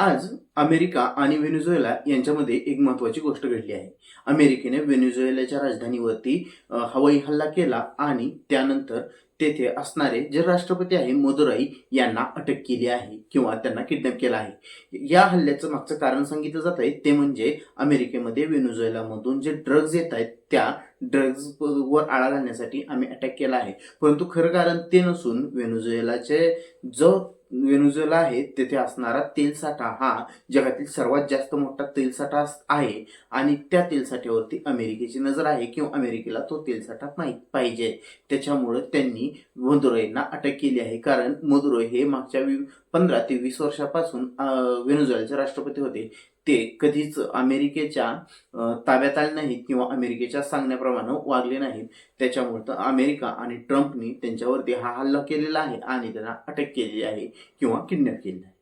आज अमेरिका आणि व्हेनेझुएला यांच्यामध्ये एक महत्त्वाची गोष्ट घडली आहे. अमेरिकेने व्हेनेझुएलाच्या राजधानीवरती हवाई हल्ला केला आणि त्यानंतर तेथे असणारे जे राष्ट्रपती आहे मदुराई यांना अटक केली आहे किंवा त्यांना किडनॅप केलं आहे. या हल्ल्याचं मागचं कारण सांगितलं जात आहे ते म्हणजे अमेरिकेमध्ये व्हेनेझुएलामधून जे ड्रग्ज येत आहेत त्या ड्रग्ज वर आळा घालण्यासाठी आम्ही अटॅक केला आहे. परंतु खरं कारण ते नसून व्हेनेझुएला आहे तेथे असणारा तेल साठा हा जगातील सर्वात जास्त मोठा तेल साठा आहे आणि त्या तेल साठ्यावरती अमेरिकेची नजर आहे किंवा अमेरिकेला तो तेल साठा पाहिजे. त्याच्यामुळे त्यांनी मदुराईंना अटक केली आहे. कारण मदुराई हे मागच्या 15 ते 20 वर्षापासून व्हेनेझुएलाचे राष्ट्रपती होते. ते कधीच अमेरिकेच्या ताब्यात आले नाहीत किंवा अमेरिकेच्या सांगण्याप्रमाणे वागले नाहीत. त्याच्यामुळे तर अमेरिका आणि ट्रम्पनी त्यांच्यावरती हा हल्ला केलेला आहे आणि त्यांना अटक केलेली आहे किंवा किडनॅप केलेला आहे.